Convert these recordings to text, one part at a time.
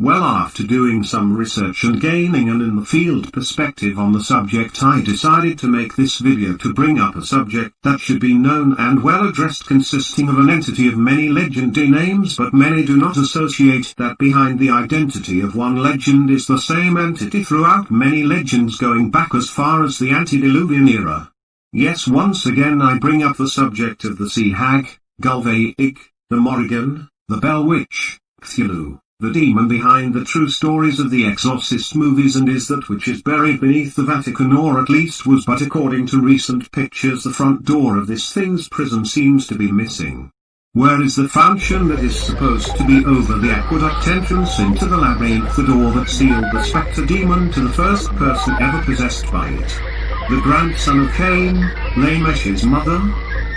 Well, after doing some research and gaining an in-the-field perspective on the subject, I decided to make this video to bring up a subject that should be known and well addressed, consisting of an entity of many legendary names, but many do not associate that behind the identity of one legend is the same entity throughout many legends going back as far as the antediluvian era. Yes, once again I bring up the subject of the Sea Hag, Gullveig, the Morrigan, the Bell Witch, Cthulhu, the demon behind the true stories of the Exorcist movies, and is that which is buried beneath the Vatican, or at least was, but according to recent pictures the front door of this thing's prison seems to be missing. Where is the function that is supposed to be over the aqueduct entrance into the labyrinth, the door that sealed the spectre demon to the first person ever possessed by it? The grandson of Cain, Lamech's mother?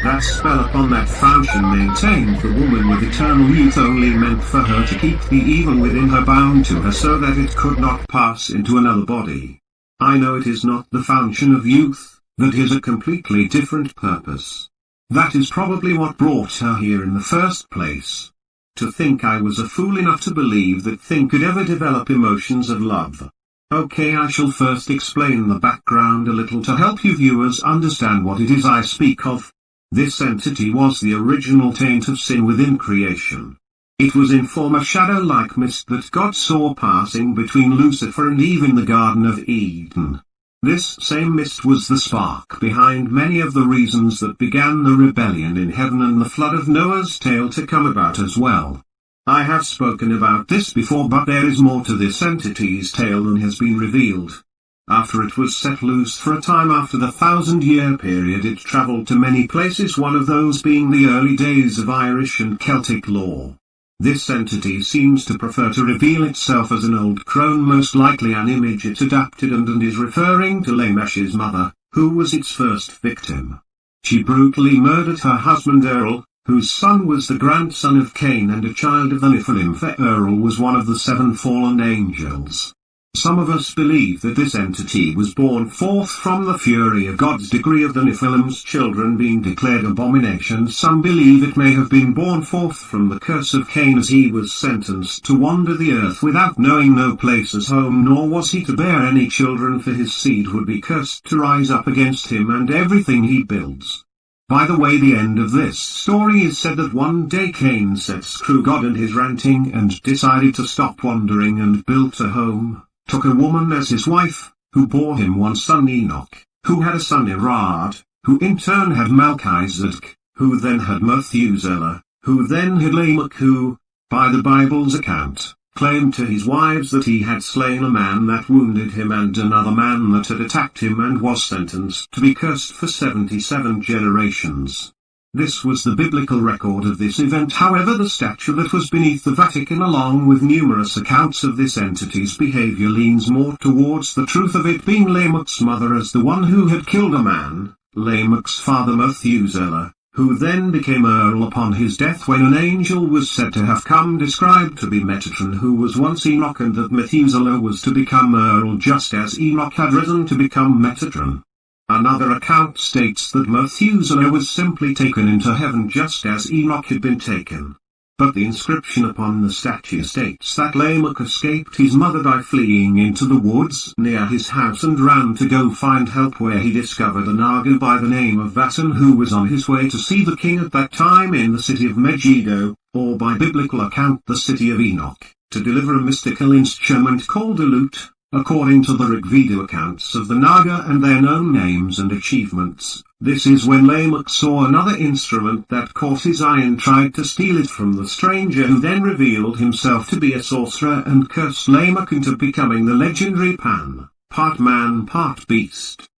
That spell upon that fountain maintained the woman with eternal youth, only meant for her to keep the evil within her bound to her so that it could not pass into another body. I know it is not the fountain of youth, that is a completely different purpose. That is probably what brought her here in the first place. To think I was a fool enough to believe that thing could ever develop emotions of love. Okay, I shall first explain the background a little to help you viewers understand what it is I speak of. This entity was the original taint of sin within creation. It was in form a shadow-like mist that God saw passing between Lucifer and Eve in the Garden of Eden. This same mist was the spark behind many of the reasons that began the rebellion in heaven and the flood of Noah's tale to come about as well. I have spoken about this before, but there is more to this entity's tale than has been revealed. After it was set loose for a time after the 1,000-year period, it travelled to many places, one of those being the early days of Irish and Celtic lore. This entity seems to prefer to reveal itself as an old crone, most likely an image it adapted, and is referring to Lamech's mother, who was its first victim. She brutally murdered her husband Earl, whose son was the grandson of Cain and a child of the Nephilim, for Earl was one of the 7 fallen angels. Some of us believe that this entity was born forth from the fury of God's decree of the Nephilim's children being declared abominations. Some believe it may have been born forth from the curse of Cain, as he was sentenced to wander the earth without knowing no place as home, nor was he to bear any children, for his seed would be cursed to rise up against him and everything he builds. By the way, the end of this story is said that one day Cain set screw God and his ranting and decided to stop wandering and built a home. Took a woman as his wife, who bore him one son Enoch, who had a son Irad, who in turn had Melchizedek, who then had Methuselah, who then had Lamech, who, by the Bible's account, claimed to his wives that he had slain a man that wounded him and another man that had attacked him, and was sentenced to be cursed for 77 generations. This was the biblical record of this event. However, the statue that was beneath the Vatican, along with numerous accounts of this entity's behavior, leans more towards the truth of it being Lamech's mother as the one who had killed a man, Lamech's father Methuselah, who then became Earl upon his death when an angel was said to have come described to be Metatron, who was once Enoch, and that Methuselah was to become Earl just as Enoch had risen to become Metatron. Another account states that Methuselah was simply taken into heaven just as Enoch had been taken. But the inscription upon the statue states that Lamech escaped his mother by fleeing into the woods near his house and ran to go find help, where he discovered a Naga by the name of Vatan, who was on his way to see the king at that time in the city of Megiddo, or by biblical account the city of Enoch, to deliver a mystical instrument called a lute. According to the Rigveda accounts of the Naga and their known names and achievements, this is when Lamech saw another instrument that caught his eye and tried to steal it from the stranger, who then revealed himself to be a sorcerer and cursed Lamech into becoming the legendary Pan, part man, part beast.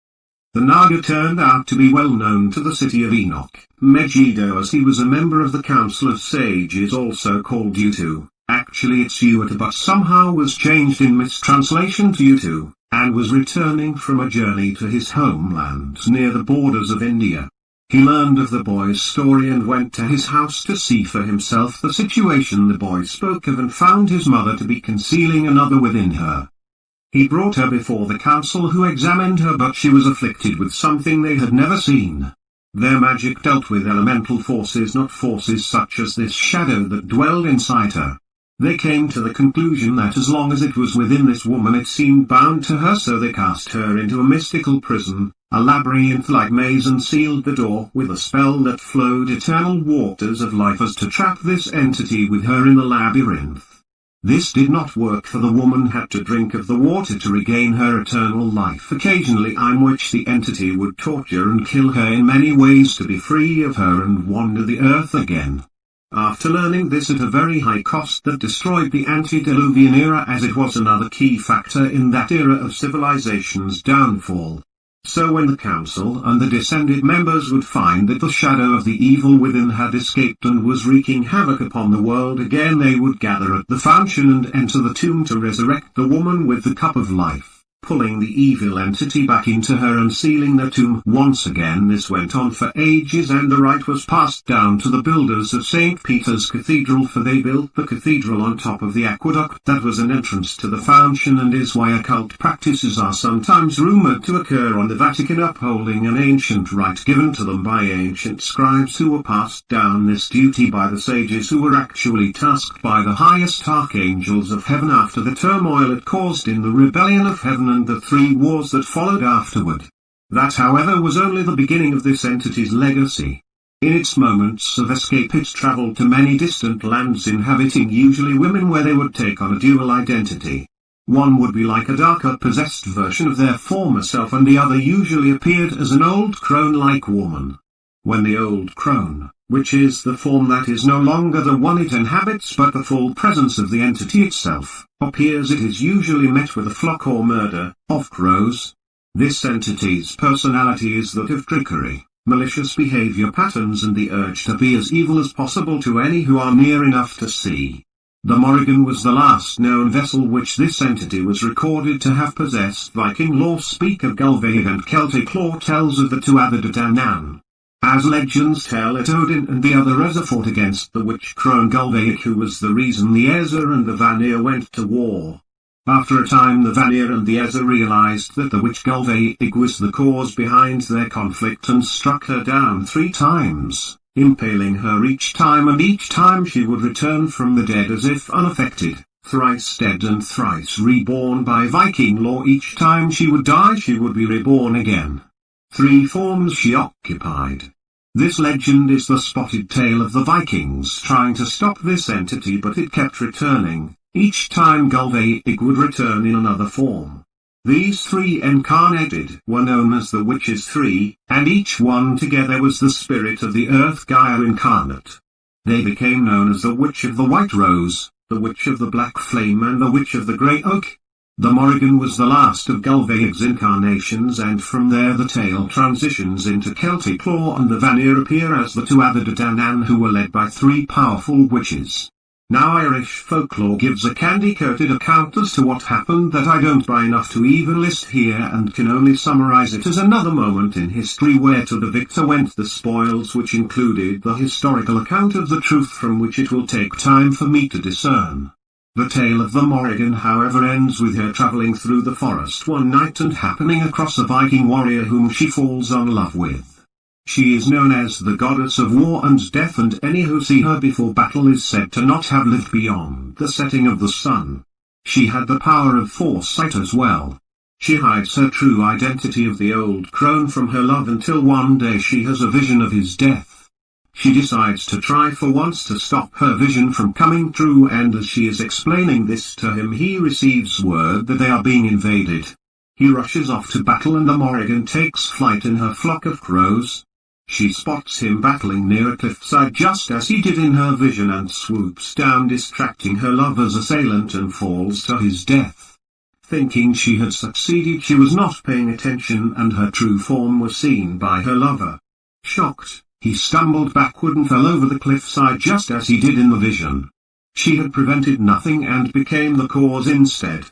The Naga turned out to be well known to the city of Enoch, Megiddo, as he was a member of the Council of Sages, also called Utu. Actually it's Uata, but somehow was changed in mistranslation to Utu, and was returning from a journey to his homeland near the borders of India. He learned of the boy's story and went to his house to see for himself the situation the boy spoke of, and found his mother to be concealing another within her. He brought her before the council, who examined her, but she was afflicted with something they had never seen. Their magic dealt with elemental forces, not forces such as this shadow that dwelled inside her. They came to the conclusion that as long as it was within this woman it seemed bound to her, so they cast her into a mystical prison, a labyrinth-like maze, and sealed the door with a spell that flowed eternal waters of life as to trap this entity with her in the labyrinth. This did not work, for the woman had to drink of the water to regain her eternal life occasionally, in which the entity would torture and kill her in many ways to be free of her and wander the earth again. After learning this at a very high cost that destroyed the antediluvian era, as it was another key factor in that era of civilization's downfall. So when the council and the descended members would find that the shadow of the evil within had escaped and was wreaking havoc upon the world again, they would gather at the fountain and enter the tomb to resurrect the woman with the cup of life, pulling the evil entity back into her and sealing the tomb once again. This went on for ages, and the right was passed down to the builders of St. Peter's Cathedral, for they built the cathedral on top of the aqueduct that was an entrance to the fountain, and is why occult practices are sometimes rumored to occur on the Vatican, upholding an ancient right given to them by ancient scribes who were passed down this duty by the sages who were actually tasked by the highest archangels of heaven after the turmoil it caused in the rebellion of heaven and the 3 wars that followed afterward. That, however, was only the beginning of this entity's legacy. In its moments of escape it travelled to many distant lands, inhabiting usually women, where they would take on a dual identity. One would be like a darker possessed version of their former self, and the other usually appeared as an old crone-like woman. When the old crone, which is the form that is no longer the one it inhabits but the full presence of the entity itself, appears, it is usually met with a flock or murder of crows. This entity's personality is that of trickery, malicious behavior patterns, and the urge to be as evil as possible to any who are near enough to see. The Morrigan was the last known vessel which this entity was recorded to have possessed. Viking lore speak of Gullveig, and Celtic lore tells of the 2 other Danann. As legends tell it, Odin and the other Eza fought against the witch crone Gullveig, who was the reason the Eza and the Vanir went to war. After a time the Vanir and the Eza realized that the witch Gullveig was the cause behind their conflict, and struck her down 3 times, impaling her each time, and each time she would return from the dead as if unaffected, thrice dead and thrice reborn by Viking lore. Each time she would die she would be reborn again. 3 forms she occupied. This legend is the spotted tail of the Vikings trying to stop this entity, but it kept returning. Each time Gullveig would return in another form. These 3 incarnated were known as the Witches 3, and each one together was the spirit of the earth Gaia incarnate. They became known as the Witch of the White Rose, the Witch of the Black Flame, and the Witch of the Grey Oak. The Morrigan was the last of Gullveig's incarnations, and from there the tale transitions into Celtic lore, and the Vanir appear as the 2 other Danann, who were led by 3 powerful witches. Now Irish folklore gives a candy-coated account as to what happened that I don't buy enough to even list here, and can only summarize it as another moment in history where to the victor went the spoils, which included the historical account of the truth from which it will take time for me to discern. The tale of the Morrigan, however, ends with her travelling through the forest one night and happening across a Viking warrior whom she falls in love with. She is known as the goddess of war and death, and any who see her before battle is said to not have lived beyond the setting of the sun. She had the power of foresight as well. She hides her true identity of the old crone from her love until one day she has a vision of his death. She decides to try for once to stop her vision from coming true, and as she is explaining this to him, he receives word that they are being invaded. He rushes off to battle, and the Morrigan takes flight in her flock of crows. She spots him battling near a cliffside just as he did in her vision, and swoops down, distracting her lover's assailant, and falls to his death. Thinking she had succeeded, she was not paying attention, and her true form was seen by her lover. Shocked, he stumbled backward and fell over the cliffside just as he did in the vision. She had prevented nothing and became the cause instead.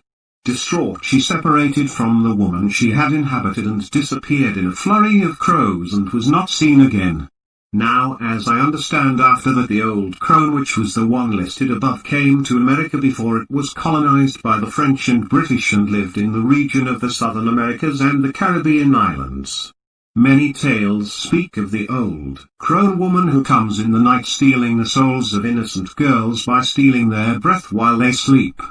Distraught, she separated from the woman she had inhabited and disappeared in a flurry of crows and was not seen again. Now, as I understand, after that the old crone, which was the one listed above, came to America before it was colonized by the French and British, and lived in the region of the Southern Americas and the Caribbean islands. Many tales speak of the old crone woman who comes in the night stealing the souls of innocent girls by stealing their breath while they sleep.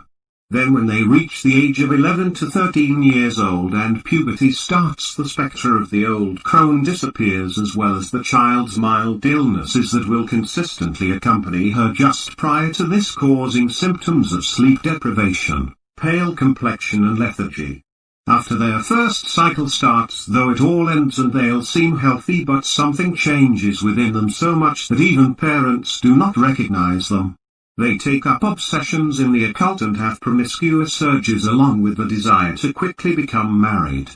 Then when they reach the age of 11 to 13 years old and puberty starts, the spectre of the old crone disappears, as well as the child's mild illnesses that will consistently accompany her just prior to this, causing symptoms of sleep deprivation, pale complexion and lethargy. After their first cycle starts, though, it all ends and they'll seem healthy, but something changes within them so much that even parents do not recognize them. They take up obsessions in the occult and have promiscuous urges along with the desire to quickly become married.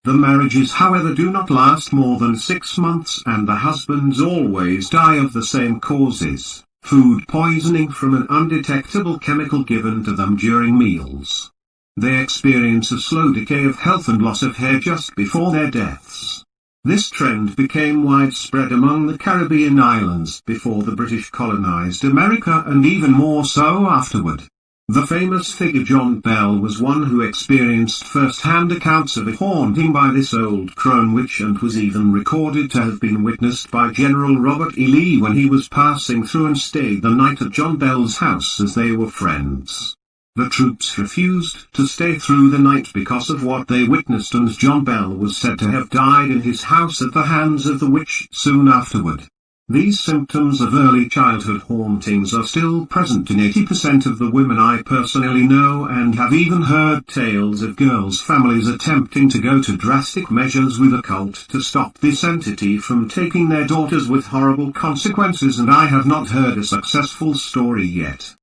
The marriages, however, do not last more than 6 months, and the husbands always die of the same causes: food poisoning from an undetectable chemical given to them during meals. They experience a slow decay of health and loss of hair just before their deaths. This trend became widespread among the Caribbean islands before the British colonized America, and even more so afterward. The famous figure John Bell was one who experienced first-hand accounts of a haunting by this old crone witch, and was even recorded to have been witnessed by General Robert E. Lee when he was passing through and stayed the night at John Bell's house, as they were friends. The troops refused to stay through the night because of what they witnessed, and John Bell was said to have died in his house at the hands of the witch soon afterward. These symptoms of early childhood hauntings are still present in 80% of the women I personally know, and have even heard tales of girls' families attempting to go to drastic measures with a cult to stop this entity from taking their daughters, with horrible consequences, and I have not heard a successful story yet.